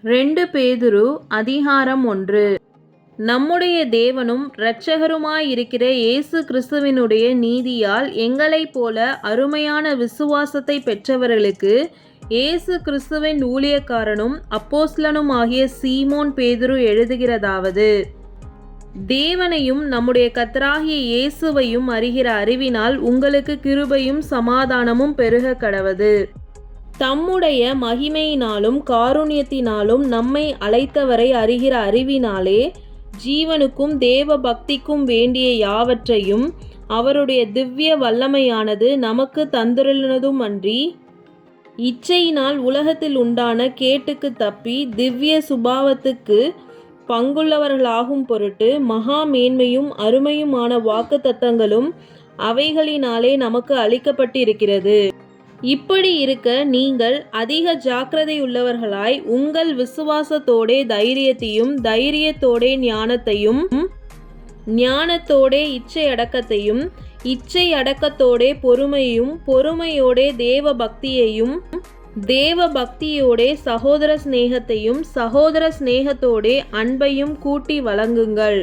2 பேதுரு அதிகாரம் 1. நம்முடைய தேவனும் இரட்சகருமாயிருக்கிற இயேசு கிறிஸ்துவினுடைய நீதியால் எங்களைப் போல அருமையான விசுவாசத்தை பெற்றவர்களுக்கு இயேசு கிறிஸ்துவின் ஊழியக்காரனும் அப்போஸ்தலனுமாகிய சீமோன் பேதுரு எழுதுகிறதாவது: தேவனையும் நம்முடைய கர்த்தராகிய இயேசுவையும் அறிகிற அறிவினால் உங்களுக்கு கிருபையும் சமாதானமும் பெருக கடவது. தம்முடைய மகிமையினாலும் காருண்யத்தினாலும் நம்மை அழைத்தவரை அறிகிற அறிவினாலே ஜீவனுக்கும் தேவ பக்திக்கும் வேண்டிய யாவற்றையும் அவருடைய திவ்ய வல்லமையானது நமக்கு தந்துள்ளதுமன்றி, இச்சையினால் உலகத்தில் உண்டான கேட்டுக்கு தப்பி திவ்ய சுபாவத்துக்கு பங்குள்ளவர்களாகும் பொருட்டு மகா மேன்மையும் அருமையுமான வாக்குத்தத்தங்களும் அவைகளினாலே நமக்கு அளிக்கப்பட்டிருக்கிறது. இப்படி இருக்க நீங்கள் அதிக ஜாக்கிரதையுள்ளவர்களாய் உங்கள் விசுவாசத்தோடே தைரியத்தையும், தைரியத்தோடே ஞானத்தையும், ஞானத்தோடே இச்சை அடக்கத்தையும், இச்சை அடக்கத்தோடே பொறுமையும், பொறுமையோடே தேவ பக்தியையும், தேவ பக்தியோடே சகோதர சிநேகத்தையும், சகோதர சிநேகத்தோடே அன்பையும் கூட்டி வழங்குங்கள்.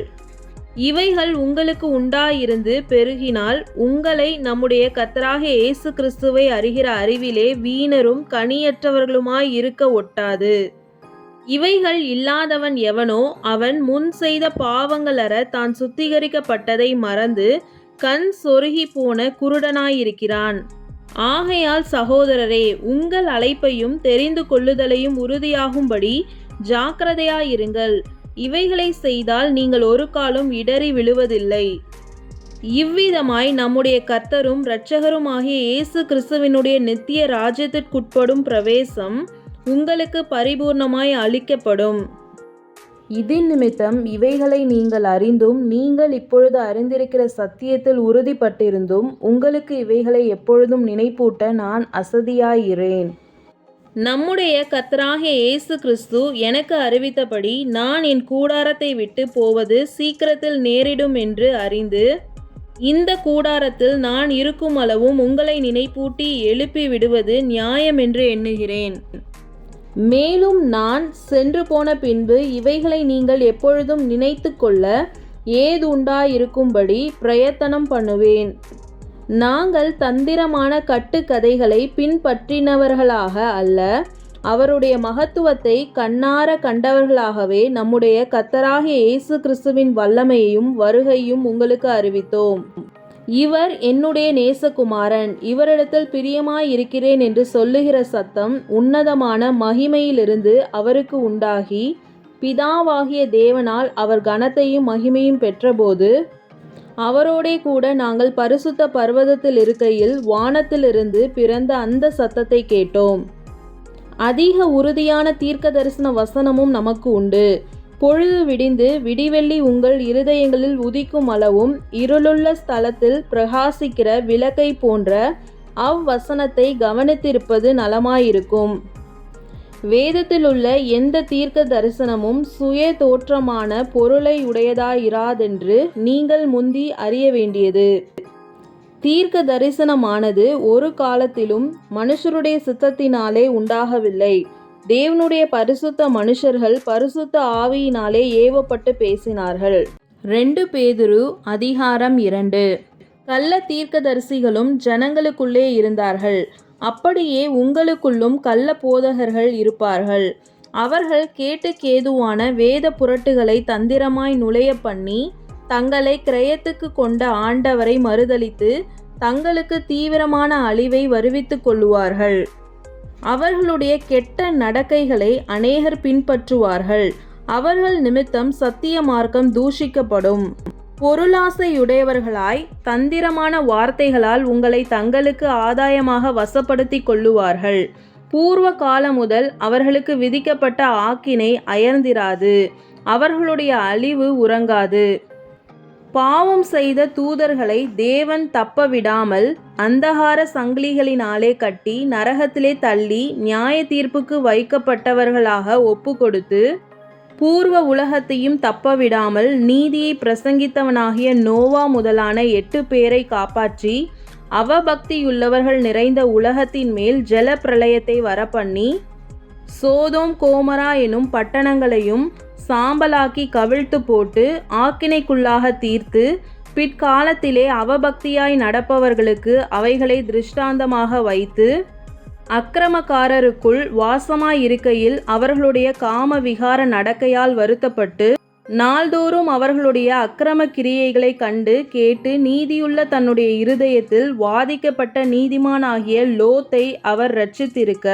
இவைகள் உங்களுக்கு உண்டாயிருந்து பெருகினால் உங்களை நம்முடைய கர்த்தராகிய இயேசு கிறிஸ்துவை அறிகிற அறிவிலே வீணரும் கனியற்றவர்களுமாய் இருக்க ஒட்டாது. இவைகள் இல்லாதவன் எவனோ அவன் முன் செய்த பாவங்களற தான் சுத்திகரிக்கப்பட்டதை மறந்து கண் சொருகி போன குருடனாயிருக்கிறான். ஆகையால் சகோதரரே, உங்கள் அழைப்பையும் தெரிந்து கொள்ளுதலையும் உறுதியாகும்படி ஜாக்கிரதையாயிருங்கள். இவைகளை செய்தால் நீங்கள் ஒரு காலும் இடறி விழுவதில்லை. இவ்விதமாய் நம்முடைய கர்த்தரும் இரட்சகருமாகிய இயேசு கிறிஸ்துவினுடைய நித்திய ராஜ்யத்திற்குட்படும் பிரவேசம் உங்களுக்கு பரிபூர்ணமாய் அளிக்கப்படும். இதன் நிமித்தம் இவைகளை நீங்கள் அறிந்தும், நீங்கள் இப்பொழுது அறிந்திருக்கிற சத்தியத்தில் உறுதிப்பட்டிருந்தும், உங்களுக்கு இவைகளை எப்பொழுதும் நினைப்பூட்ட நான் அசதியாயிரேன். நம்முடைய கர்த்தராகிய இயேசு கிறிஸ்து எனக்கு அறிவித்தபடி நான் என் கூடாரத்தை விட்டு போவது சீக்கிரத்தில் நேரிடும் என்று அறிந்து, இந்த கூடாரத்தில் நான் இருக்கும் அளவும் உங்களை நினைப்பூட்டி எழுப்பி விடுவது நியாயம் என்று எண்ணுகிறேன். மேலும் நான் சென்று போன பின்பு இவைகளை நீங்கள் எப்பொழுதும் நினைத்து கொள்ள ஏதுண்டாயிருக்கும்படி பிரயத்தனம் பண்ணுவேன். நாங்கள் தந்திரமான கட்டுக்கதைகளை பின்பற்றினவர்களாக அல்ல, அவருடைய மகத்துவத்தை கண்ணார கண்டவர்களாகவே நம்முடைய கர்த்தராகிய இயேசு கிறிஸ்துவின் வல்லமையையும் வருகையும் உங்களுக்கு அறிவித்தோம். இவர் என்னுடைய நேசகுமாரன், இவரிடத்தில் பிரியமாயிருக்கிறேன் என்று சொல்லுகிற சத்தம் உன்னதமான மகிமையிலிருந்து அவருக்கு உண்டாகி, பிதாவாகிய தேவனால் அவர் கனத்தையும் மகிமையும் பெற்றபோது அவரோடே கூட நாங்கள் பரிசுத்த பர்வதத்தில் இருக்கையில் வானத்திலிருந்து பிறந்த அந்த சத்தத்தை கேட்டோம். அதிக உறுதியான தீர்க்க தரிசன வசனமும் நமக்கு உண்டு. பொழுது விடிந்து விடிவெள்ளி உங்கள் இருதயங்களில் உதிக்கும் அளவும் இருளுள்ள ஸ்தலத்தில் பிரகாசிக்கிற விளக்கை போன்ற அவ்வசனத்தை கவனித்திருப்பது நலமாயிருக்கும். வேதத்தில் உள்ள எந்த தீர்க்க தரிசனமும் சுய தோற்றமான பொருளை உடையதாயிராதென்று நீங்கள் முந்தி அறிய வேண்டியது. தீர்க்க தரிசனமானது ஒரு காலத்திலும் மனுஷருடைய சித்தத்தினாலே உண்டாகவில்லை. தேவனுடைய பரிசுத்த மனுஷர்கள் பரிசுத்த ஆவியினாலே ஏவப்பட்டு பேசினார்கள். 2 பேதுரு அதிகாரம் 2. கள்ள தீர்க்கதரிசிகளும் ஜனங்களுக்குள்ளே இருந்தார்கள். அப்படியே உங்களுக்குள்ளும் கள்ள போதகர்கள் இருப்பார்கள். அவர்கள் கேட்டுக்கேதுவான வேத புரட்டுகளை தந்திரமாய் நுழைய பண்ணி தங்களை கிரயத்துக்கு கொண்ட ஆண்டவரை மறுதலித்து தங்களுக்கு தீவிரமான அழிவை வருவித்துக் கொள்ளுவார்கள். அவர்களுடைய கெட்ட நடக்கைகளை அநேகர் பின்பற்றுவார்கள். அவர்கள் நிமித்தம் சத்திய மார்க்கம் தூஷிக்கப்படும். பொருளாசையுடையவர்களாய் தந்திரமான வார்த்தைகளால் உங்களை தங்களுக்கு ஆதாயமாக வசப்படுத்தி கொள்ளுவார்கள். பூர்வ காலம் முதல் அவர்களுக்கு விதிக்கப்பட்ட ஆக்கினை அயர்ந்திராது, அவர்களுடைய அழிவு உறங்காது. பாவம் செய்த தூதர்களை தேவன் தப்ப விடாமல் அந்தகார சங்கிலிகளினாலே கட்டி நரகத்திலே தள்ளி நியாய தீர்ப்புக்கு வைக்கப்பட்டவர்களாக ஒப்பு கொடுத்து, பூர்வ உலகத்தையும் தப்பவிடாமல் நீதியை பிரசங்கித்தவனாகிய நோவா முதலான 8 பேரை காப்பாற்றி அவபக்தியுள்ளவர்கள் நிறைந்த உலகத்தின் மேல் ஜல பிரளயத்தை வரப்பண்ணி சோதோம் கோமரா எனும் பட்டணங்களையும் சாம்பலாக்கி கவிழ்த்து போட்டு ஆக்கினைக்குள்ளாக தீர்த்து, பிற்காலத்திலே அவபக்தியாய் நடப்பவர்களுக்கு அவைகளை திருஷ்டாந்தமாக வைத்து, அக்கிரமக்காரருக்குள் வாசமாயிருக்கையில் அவர்களுடைய காம விகார நடக்கையால் வருத்தப்பட்டு, நாள்தோறும் அவர்களுடைய அக்கிரம கிரியைகளை கண்டு கேட்டு நீதியுள்ள தன்னுடைய இருதயத்தில் வாதிக்கப்பட்ட நீதிமானாகிய லோத்தை அவர் இரட்சித்திருக்க,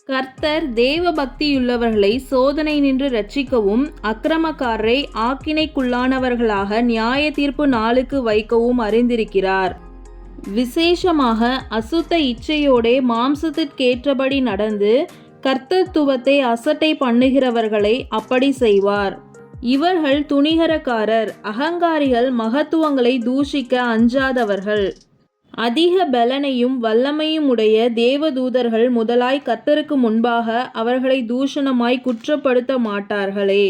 கர்த்தர் தேவ பக்தியுள்ளவர்களை சோதனை நின்று இரட்சிக்கவும் அக்கிரமக்காரரை ஆக்கினைக்குள்ளானவர்களாக நியாய தீர்ப்பு நாளுக்கு வைக்கவும் அறிந்திருக்கிறார். விசேஷமாக அசுத்த இச்சையோடே மாம்சத்திற்கேற்றபடி நடந்து கர்த்தத்துவத்தை அசட்டை பண்ணுகிறவர்களை அப்படி செய்வார். இவர்கள் துணிகரக்காரர், அகங்காரிகள், மகத்துவங்களை தூஷிக்க அஞ்சாதவர்கள், அதிக பலனையும் வல்லமையும் உடைய தேவதூதர்கள் முதலாய் கர்த்தருக்கு முன்பாக அவர்களை தூஷணமாய் குற்றப்படுத்த மாட்டார்களே.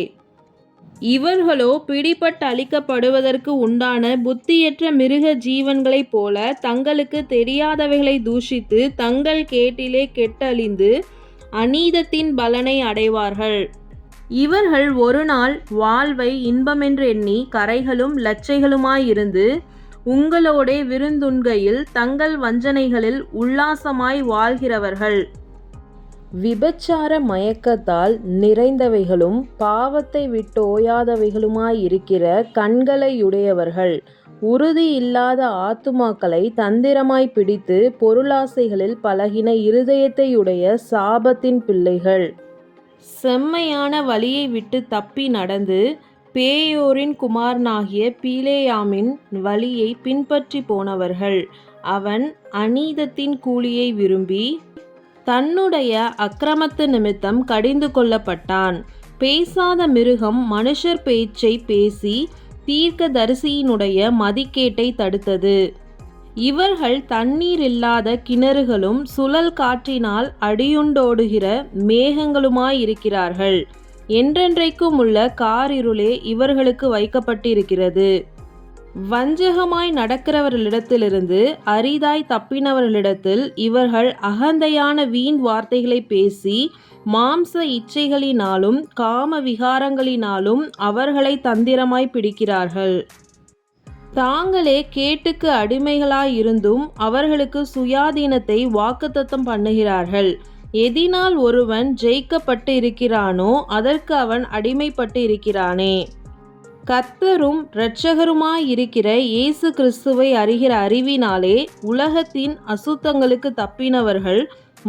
இவர்களோ பிடிபட்டு அழிக்கப்படுவதற்கு உண்டான புத்தியற்ற மிருக ஜீவன்களைப் போல தங்களுக்கு தெரியாதவைகளை தூஷித்து தங்கள் கேட்டிலே கெட்டழிந்து அநீதத்தின் பலனை அடைவார்கள். இவர்கள் ஒரு நாள் வாழ்வை இன்பமென்று எண்ணி கரைகளும் லச்சைகளுமாயிருந்து உங்களோடே விருந்துண்கையில் தங்கள் வஞ்சனைகளில் உல்லாசமாய் வாழ்கிறவர்கள். விபச்சார மயக்கத்தால் நிறைந்தவைகளும் பாவத்தை விட்டோயாதவைகளுமாயிருக்கிற கண்களையுடையவர்கள், உறுதி இல்லாத ஆத்துமாக்களை தந்திரமாய் பிடித்து பொருளாசைகளில் பழகின இருதயத்தையுடைய சாபத்தின் பிள்ளைகள். செம்மையான வழியை விட்டு தப்பி நடந்து பேயோரின் குமாரனாகிய பீலேயாமின் வழியை பின்பற்றி போனவர்கள். அவன் அநீதத்தின் கூலியை விரும்பி தன்னுடைய அக்கிரமத்து நிமித்தம் கடிந்து கொள்ளப்பட்டான். பேசாத மிருகம் மனுஷர் பேச்சை பேசி தீர்க்கதரிசியினுடைய மதிக்கேட்டை தடுத்தது. இவர்கள் தண்ணீர் இல்லாத கிணறுகளும் சுழல் காற்றினால் அடியுண்டோடுகிற மேகங்களுமாயிருக்கிறார்கள். என்றென்றைக்கும் உள்ள காரிருளே இவர்களுக்கு வைக்கப்பட்டிருக்கிறது. வஞ்சகமாய் நடக்கிறவர்களிடத்திலிருந்து அரிதாய் தப்பினவர்களிடத்தில் இவர்கள் அகந்தையான வீண் வார்த்தைகளை பேசி மாம்ச இச்சைகளினாலும் காம விகாரங்களினாலும் அவர்களை தந்திரமாய் பிடிக்கிறார்கள். தாங்களே கேட்டுக்கு அடிமைகளாயிருந்தும் அவர்களுக்கு சுயாதீனத்தை வாக்குத்தத்தம் பண்ணுகிறார்கள். எதினால் ஒருவன் ஜெயிக்கப்பட்டு இருக்கிறானோ அதற்கு அவன் அடிமைப்பட்டு இருக்கிறானே. கர்த்தரும் இரட்சகருமாயிருக்கிற இயேசு கிறிஸ்துவை அறிகிற அறிவினாலே உலகத்தின் அசுத்தங்களுக்கு தப்பினவர்கள்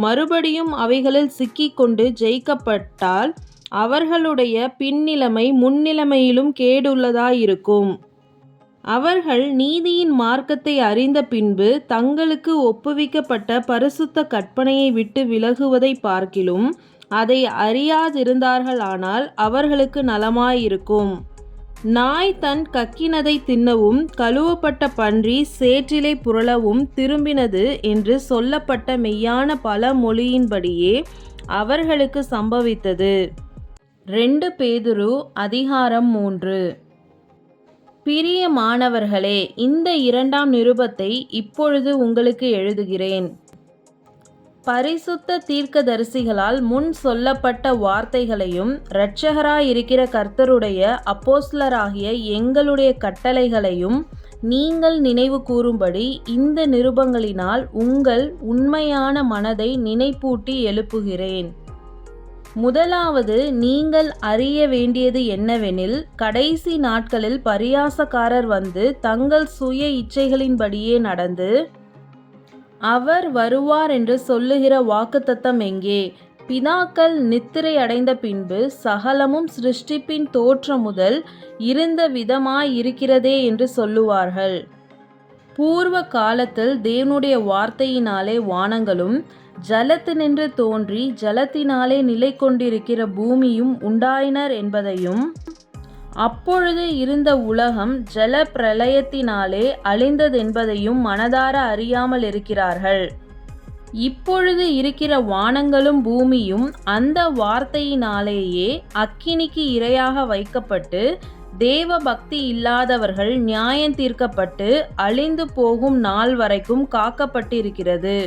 மறுபடியும் அவைகளில் சிக்கிக்கொண்டு ஜெயிக்கப்பட்டால் அவர்களுடைய பின்னிலைமை முன்னிலைமையிலும் கேடுள்ளதாயிருக்கும். அவர்கள் நீதியின் மார்க்கத்தை அறிந்த பின்பு தங்களுக்கு ஒப்புவிக்கப்பட்ட பரிசுத்த கற்பனையை விட்டு விலகுவதை பார்க்கிலும் அதை அறியாதிருந்தார்களானால் அவர்களுக்கு நலமாயிருக்கும். நாய் தன் கக்கினதை தின்னவும் கழுவப்பட்ட பன்றி சேற்றிலே புரளவும் திரும்பினது என்று சொல்லப்பட்ட மெய்யான பழமொழியின்படியே அவர்களுக்கு சம்பவித்தது. 2 பேதுரு அதிகாரம் 3. பிரியமானவர்களே, இந்த 2ஆம் நிருபத்தை இப்பொழுது உங்களுக்கு எழுதுகிறேன். பரிசுத்த தீர்க்கதரிசிகளால் முன் சொல்லப்பட்ட வார்த்தைகளையும் இரட்சகராயிருக்கிற கர்த்தருடைய அப்போஸ்தலராகிய எங்களுடைய கட்டளைகளையும் நீங்கள் நினைவு கூறும்படி இந்த நிருபங்களினால் உங்கள் உண்மையான மனதை நினைப்பூட்டி எழுப்புகிறேன். முதலாவது நீங்கள் அறிய வேண்டியது என்னவெனில், கடைசி நாட்களில் பரியாசக்காரர் வந்து தங்கள் சுய இச்சைகளின்படியே நடந்து அவர் வருவார் என்று சொல்லுகிற வாக்குத்தத்தம் எங்கே? பிதாக்கள் நித்திரை அடைந்த பின்பு சகலமும் சிருஷ்டிப்பின் தோற்றம் முதல் இருந்த விதமாயிருக்கிறதே என்று சொல்லுவார்கள். பூர்வ காலத்தில் தேவனுடைய வார்த்தையினாலே வானங்களும் ஜலத்தினின்று தோன்றி ஜலத்தினாலே நிலை கொண்டிருக்கிற பூமியும் உண்டாயினர் என்பதையும், அப்பொழுது இருந்த உலகம் ஜல பிரளயத்தினாலே அழிந்ததென்பதையும் மனதார அறியாமல் இருக்கிறார்கள். இப்பொழுது இருக்கிற வானங்களும் பூமியும் அந்த வார்த்தையினாலேயே அக்கினிக்கு இரையாக வைக்கப்பட்டு தேவ பக்தி இல்லாதவர்கள் நியாயம் தீர்க்கப்பட்டு அழிந்து போகும் நாள் வரைக்கும் காக்கப்பட்டிருக்கிறது.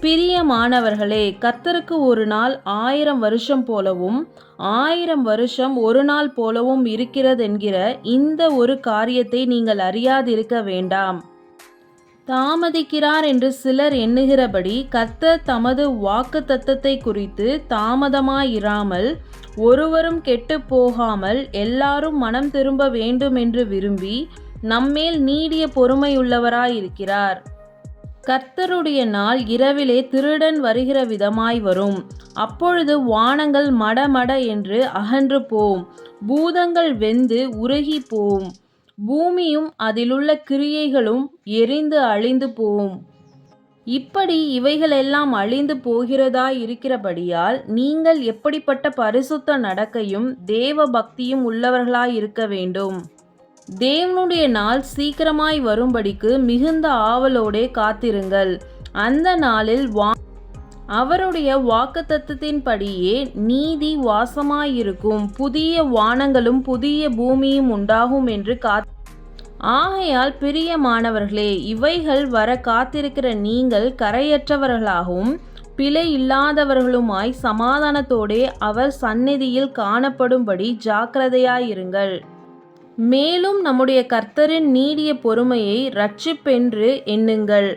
பிரியமானவர்களே, கர்த்தருக்கு ஒரு நாள் 1000 வருஷம் போலவும் 1000 வருஷம் ஒரு நாள் போலவும் இருக்கிறதென்கிற இந்த ஒரு காரியத்தை நீங்கள் அறியாதிருக்க வேண்டாம். தாமதிக்கிறார் என்று சிலர் எண்ணுகிறபடி கர்த்தர் தமது வாக்குத்தத்தத்தை குறித்து தாமதமாயிராமல், ஒருவரும் கெட்டுப் போகாமல் எல்லாரும் மனம் திரும்ப வேண்டும் என்று விரும்பி நம்மேல் நீடிய பொறுமையுள்ளவராயிருக்கிறார். கர்த்தருடைய நாள் இரவிலே திருடன் வருகிற விதமாய் வரும். அப்பொழுது வானங்கள் மடமட என்று அகன்று போம், பூதங்கள் வெந்து உருகி போம், பூமியும் அதிலுள்ள கிரியைகளும் எரிந்து அழிந்து போம். இப்படி இவைகளெல்லாம் அழிந்து போகிறதாய் இருக்கிறபடியால் நீங்கள் எப்படிப்பட்ட பரிசுத்த நடக்கையும் தேவ பக்தியும் உள்ளவர்களாயிருக்க வேண்டும். தேவனுடைய நாள் சீக்கிரமாய் வரும்படிக்கு மிகுந்த ஆவலோடே காத்திருங்கள். அந்த நாளில் அவருடைய வாக்குத்தத்தத்தின்படியே நீதி வாசமாயிருக்கும், புதிய வானங்களும் புதிய பூமியும் உண்டாகும் என்று ஆகையால் பிரியமானவர்களே, இவைகள் வர காத்திருக்கிற நீங்கள் கரையற்றவர்களாகவும் பிழை இல்லாதவர்களுமாய் சமாதானத்தோடே அவர் சந்நிதியில் காணப்படும்படி ஜாக்கிரதையாயிருங்கள். மேலும் நம்முடைய கர்த்தரின் நீடிய பொறுமையை இரட்சிப்பென்று எண்ணுங்கள்.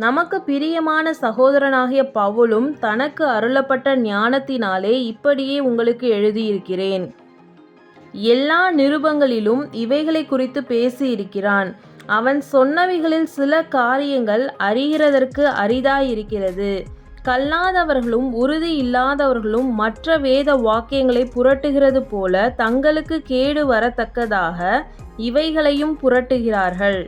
நமக்கு பிரியமான சகோதரனாகிய பவுலும் தனக்கு அருளப்பட்ட ஞானத்தினாலே இப்படியே உங்களுக்கு எழுதியிருக்கிறேன். எல்லா நிருபங்களிலும் இவைகளை குறித்து பேசியிருக்கிறான். அவன் சொன்னவைகளில் சில காரியங்கள் அறிகிறதற்கு அரிதாயிருக்கிறது. கல்லாதவர்களும் உறுதி இல்லாதவர்களும் மற்ற வேத வாக்கியங்களை புரட்டுகிறது போல தங்களுக்கு கேடு வரத்தக்கதாக இவைகளையும் புரட்டுகிறார்கள்.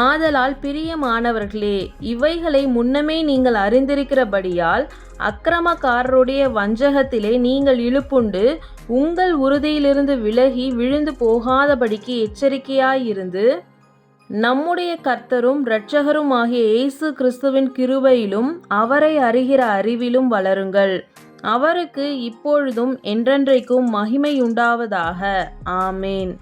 ஆதலால் பிரியமானவர்களே, இவைகளை முன்னமே நீங்கள் அறிந்திருக்கிறபடியால் அக்கிரமக்காரருடைய வஞ்சகத்திலே நீங்கள் இழுப்புண்டு உங்கள் உறுதியிலிருந்து விலகி விழுந்து போகாதபடிக்கு எச்சரிக்கையாயிருந்து, நம்முடைய கர்த்தரும் இரட்சகரும் ஆகிய இயேசு கிறிஸ்துவின் கிருபையிலும் அவரை அறிகிற அறிவிலும் வளருங்கள். அவருக்கு இப்பொழுதும் என்றென்றைக்கும் மகிமையுண்டாவதாக. ஆமேன்.